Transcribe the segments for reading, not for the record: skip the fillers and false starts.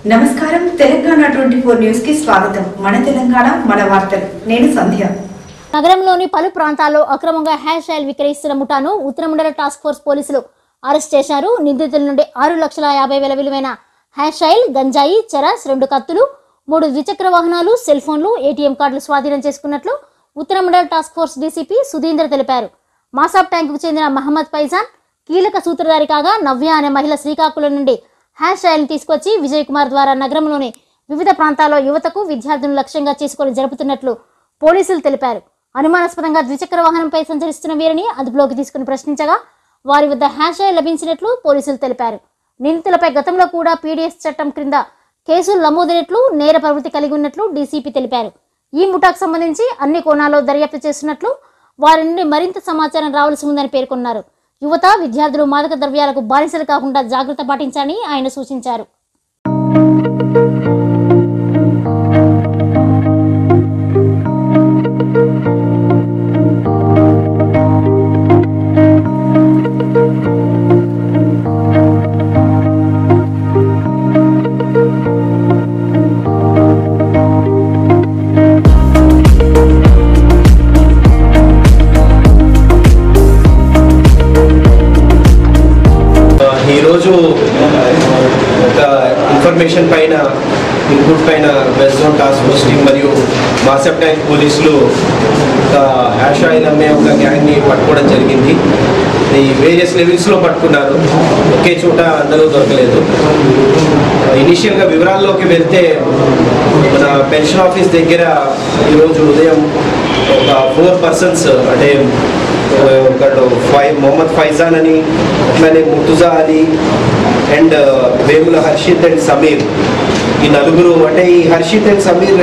నమస్కారం తెలంగాణ 24 న్యూస్ కి స్వాగతం. మన తెలంగాణ మన వార్తలు. నేను సంధ్య. నగరంలోని పలు ప్రాంతాల్లో అక్రమంగా హ్యాష్ ఆయిల్ విక్రయిస్తున్న ముఠాను ఉత్తర మండల టాస్క్ ఫోర్స్ పోలీసులు అరెస్ట్ చేశారు. నిందితుల నుండి 6,50,000 విలువైన హ్యాష్ ఆయిల్, గంజాయి, చెరస్, 2 కత్తులు, 3 ద్విచక్ర వాహనాలు, సెల్ ఫోన్లు, ఏటీఎం కార్డులు స్వాధీనం చేసుకున్నట్లు ఉత్తర మండల టాస్క్ ఫోర్స్ డీసీపీ సుధీందర్ తెలిపారు. మాసాబ్ ట్యాంకుకు చెందిన మహమ్మద్ ఫైజాన్ కీలక సూత్రధారి కాగా, నవ్య అనే మహిళ శ్రీకాకుళం నుండి హ్యాష్ ఆయిల్ తీసుకొచ్చి విజయ్ కుమార్ ద్వారా నగరంలోని వివిధ ప్రాంతాల్లో యువతకు, విద్యార్థులను లక్ష్యంగా చేసుకుని జరుపుతున్నట్లు పోలీసులు తెలిపారు. అనుమానాస్పదంగా ద్విచక్ర వాహనంపై సంచరిస్తున్న వీరిని అదుపులోకి తీసుకుని ప్రశ్నించగా వారి వద్ద హ్యాష్ ఆయిల్ లభించినట్లు పోలీసులు తెలిపారు. నిందితులపై గతంలో కూడా పీడీఎస్ చట్టం క్రింద కేసులు నమోదైనట్లు, నేర ప్రవృత్తి కలిగి ఉన్నట్లు డీసీపీ తెలిపారు. ఈ ముఠాకు సంబంధించి అన్ని కోణాల్లో దర్యాప్తు చేస్తున్నట్లు, వారి నుండి మరింత సమాచారం రావాల్సి ఉందని పేర్కొన్నారు. యువత, విద్యార్థులు మాదక ద్రవ్యాలకు బానిసలు కాకుండా జాగ్రత్త పాటించాలని ఆయన సూచించారు. ఈరోజు ఒక ఇన్ఫర్మేషన్ పైన, ఇన్పుట్ పైన west zone task force team మరియు మాసాబ్ ట్యాంక్ పోలీసులు ఒక హ్యాష్ ఆయిల్ అమ్మే ఒక గ్యాంగ్ని పట్టుకోవడం జరిగింది. ఈ వేరియస్ లెవెల్స్లో పట్టుకున్నారు, ఒకే చోట అందరూ దొరకలేదు. ఇనిషియల్గా వివరాల్లోకి వెళ్తే, మన పెన్షన్ ఆఫీస్ దగ్గర ఈరోజు ఉదయం ఒక 4 పర్సన్స్, అంటే ఒకడు మొహమ్మద్ ఫైజాన్ అని, అట్లానే ముర్తుజా అలీ అండ్ వేముల హర్షిత్ అండ్ సమీర్, ఈ నలుగురు, అంటే ఈ హర్షిత్ అండ్ సమీర్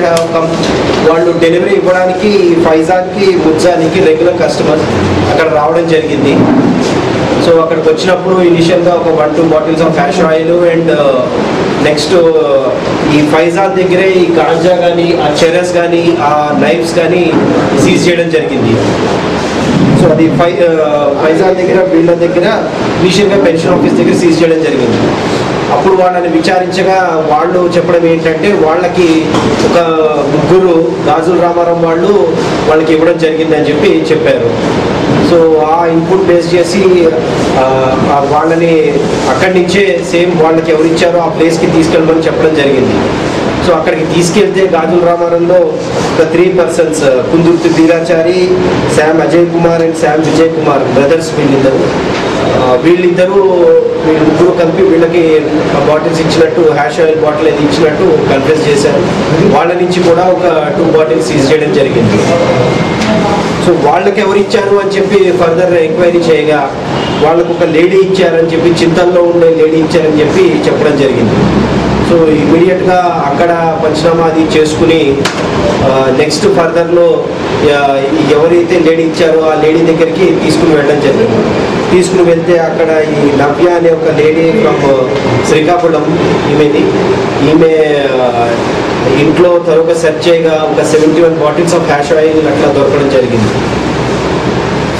వాళ్ళు డెలివరీ ఇవ్వడానికి ఫైజాన్కి, ముర్జానికి రెగ్యులర్ కస్టమర్ అక్కడ రావడం జరిగింది. సో అక్కడికి వచ్చినప్పుడు ఇనిషియల్గా ఒక 1-2 bottles of hash oil and next ఈ ఫైజాన్ దగ్గరే ఈ గాంజా కానీ, ఆ చెరస్ కానీ, ఆ నైఫ్స్ కానీ సీజ్ చేయడం జరిగింది. సో అది ఫైజాన్ దగ్గర, వీళ్ళ దగ్గర ఇనిషియల్గా పెన్షన్ ఆఫీస్ దగ్గర సీజ్ చేయడం జరిగింది. అప్పుడు వాళ్ళని విచారించగా వాళ్ళు చెప్పడం ఏంటంటే, వాళ్ళకి ఒక ముగ్గురు గాజుల రామారావు వాళ్ళకి ఇవ్వడం జరిగిందని చెప్పారు. సో ఆ ఇన్పుట్ బేస్ చేసి వాళ్ళని అక్కడి నుంచే సేమ్ వాళ్ళకి ఎవరు ఇచ్చారో ఆ ప్లేస్కి తీసుకెళ్ళమని చెప్పడం జరిగింది. సో అక్కడికి తీసుకెళ్తే గాజుల రామారంలో ఒక 3 persons, Kundurthi Veerachari, Sam Ajay Kumar and Sam Vijay Kumar brothers, వీళ్ళిద్దరూ ముగ్గురు కలిపి వీళ్ళకి బాటిల్స్ ఇచ్చినట్టు, హ్యాష్ ఆయిల్ బాటిల్ అది ఇచ్చినట్టు కన్ఫెస్ చేశారు. వాళ్ళ నుంచి కూడా ఒక 2 బాటిల్స్ సీజ్ చేయడం జరిగింది. సో వాళ్ళకి ఎవరు ఇచ్చారు అని చెప్పి ఫర్దర్ ఎంక్వైరీ చేయగా, వాళ్ళకు ఒక లేడీ ఇచ్చారని చెప్పి, చింతల్లో ఉండే లేడీ ఇచ్చారని చెప్పి చెప్పడం జరిగింది. సో ఇమీడియట్గా అక్కడ పంచనామా అది చేసుకుని నెక్స్ట్ ఫర్దర్లో ఎవరైతే లేడీ ఇచ్చారో ఆ లేడీ దగ్గరికి తీసుకుని వెళ్ళడం జరిగింది. తీసుకుని వెళ్తే అక్కడ ఈ నవ్య అనే ఒక లేడీ ఫ్రమ్ శ్రీకాకుళం, ఈమె ఇంట్లో త్వరగా సెర్చ్ చేయగా ఒక 71 బాటిల్స్ ఆఫ్ హ్యాష్ ఆయిల్ అట్లా దొరకడం జరిగింది.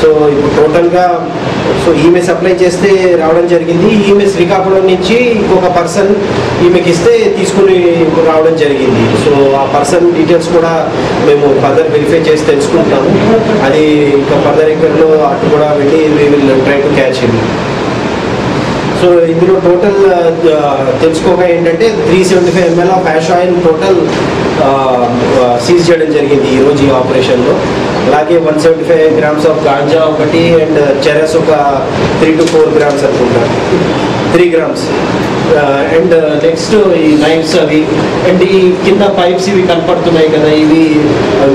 సో ఇప్పుడు టోటల్గా ఈమె సప్లై చేస్తే రావడం జరిగింది. ఈమె శ్రీకాకుళం నుంచి ఇంకొక పర్సన్ ఈమెకి ఇస్తే తీసుకుని రావడం జరిగింది. సో ఆ పర్సన్ డీటెయిల్స్ కూడా మేము ఫర్దర్ వెరిఫై చేసి తెలుసుకుంటున్నాము. అది ఇంకా ఫర్దర్ ఎక్కడలో అటు కూడా వెళ్ళి we will try to catch him. So ఇందులో టోటల్ తెలుసుకోగా ఏంటంటే 375 ml of hash oil total seize చేయడం జరిగింది ఈరోజు ఈ ఆపరేషన్లో. అలాగే 175 grams ఆఫ్ గాంజా ఒకటి అండ్ చెరస్ ఒక 3 to 4 grams అనుకుంటా, 3 grams. అండ్ నెక్స్ట్ ఈ నైఫ్స్ అవి అండ్ ఈ కింద పైప్స్ ఇవి కనపడుతున్నాయి కదా, ఇవి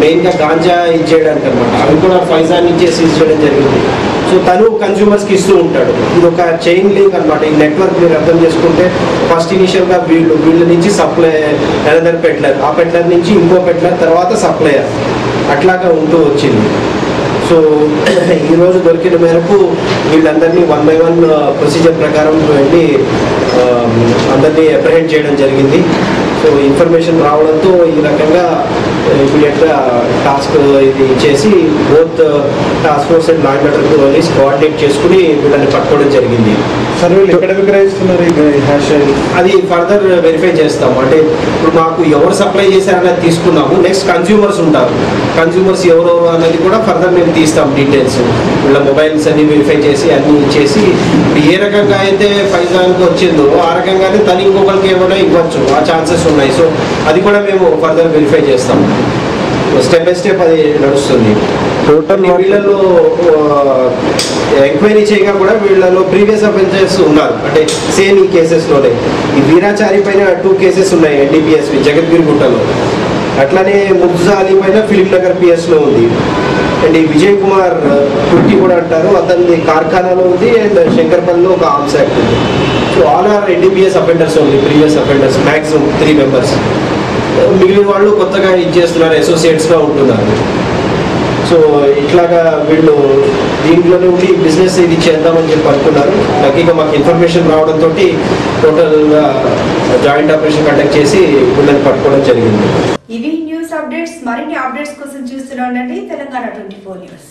మెయిన్గా గాంజా ఇచ్చేయడానికి అనమాట. అవి కూడా ఫైజాన్ నుంచే సీజ్ చేయడం జరిగింది. సో తను కన్జ్యూమర్స్కి ఇస్తూ ఉంటాడు. ఇది ఒక చైన్ లింక్ అనమాట. ఈ నెట్వర్క్ మీరు అర్థం చేసుకుంటే, ఫస్ట్ ఇనిషియల్గా వీళ్ళ నుంచి సప్లై, అనదర్ పెట్లర్, ఆ పెట్లర్ నుంచి ఇంకో పెట్లర్, తర్వాత సప్లయర్, అట్లాగా ఉంటూ వచ్చింది. సో ఈరోజు దొరికిన మేరకు వీళ్ళందరినీ 1 by 1 ప్రొసీజర్ ప్రకారం వెళ్ళి అందరినీ అప్రహెండ్ చేయడం జరిగింది. సో ఇన్ఫర్మేషన్ రావడంతో ఈ రకంగా ఇమీడియట్గా టాస్క్ ఇది చేసి both task force and law and order police coordinate చేసుకుని వీళ్ళని పట్టుకోవడం జరిగింది. సార్ వీళ్ళు ఎక్కడ విక్రయిస్తున్నారు ఈ హ్యాష్ ఆయిల్? అది ఫర్దర్ వెరిఫై చేస్తాము. అంటే ఇప్పుడు మాకు ఎవరు సప్లై చేశారనేది తీసుకున్నాము. నెక్స్ట్ కన్స్యూమర్స్ ఉంటారు, కన్స్యూమర్స్ ఎవరెవరు అనేది కూడా ఫర్దర్ మేము తీస్తాం డీటెయిల్స్. వీళ్ళ మొబైల్స్ అన్ని వెరిఫై చేసి అన్ని ఇచ్చేసి ఏ రకంగా అయితే ఫైజాన్కి వచ్చిందో ఆ రకంగానే తను ఇంకొకరికి ఏమైనా ఇవ్వచ్చు, ఆ ఛాన్సెస్ ఉన్నాయి. సో అది కూడా మేము ఫర్దర్ వెరిఫై చేస్తాం. స్టెప్ బై స్టెప్ అది నడుస్తుంది. టోటల్ వీళ్ళలో ఎంక్వైరీ చేయగా కూడా వీళ్ళలో ప్రీవియస్ అఫెన్సెస్ ఉన్నారు. అంటే సేమ్ ఈ కేసెస్లోనే ఈ వీరాచారి పైన 2 కేసెస్ ఉన్నాయి ఎన్డీపీఎస్వి జగద్గిరిగుట్టలో. అట్లానే ముగ్జా అలీ పైన ఫిలిం నగర్ పిఎస్లో ఉంది. అండ్ ఈ విజయ్ కుమార్ కుర్తి కూడా అంటారు, అతని కార్ఖానాలో ఉంది. అండ్ శంకర్పల్లిలో ఒక ఆర్మ్స్ యాక్ట్ ఉంది. So all are NDPS offenders ఉంది, ప్రీవియస్ అఫెండర్స్ మ్యాక్సిమం 3 మెంబర్స్. మిగిలిన వాళ్ళు కొత్తగా ఇది చేస్తున్నారు, అసోసియేట్స్గా ఉంటున్నారు. సో ఇట్లాగా వీళ్ళు దీంట్లోనే ఉండి బిజినెస్ ఇది చేద్దామని చెప్పి అనుకున్నారు. లక్కీగా మాకు ఇన్ఫర్మేషన్ రావడంతో టోటల్గా జాయింట్ ఆపరేషన్ కండక్ట్ చేసి వీళ్ళని పట్టుకోవడం జరిగింది. ఇవి న్యూస్ అప్డేట్స్. మరిన్ని అప్డేట్స్ కోసం చూస్తూనే ఉండండి తెలంగాణ 24 న్యూస్.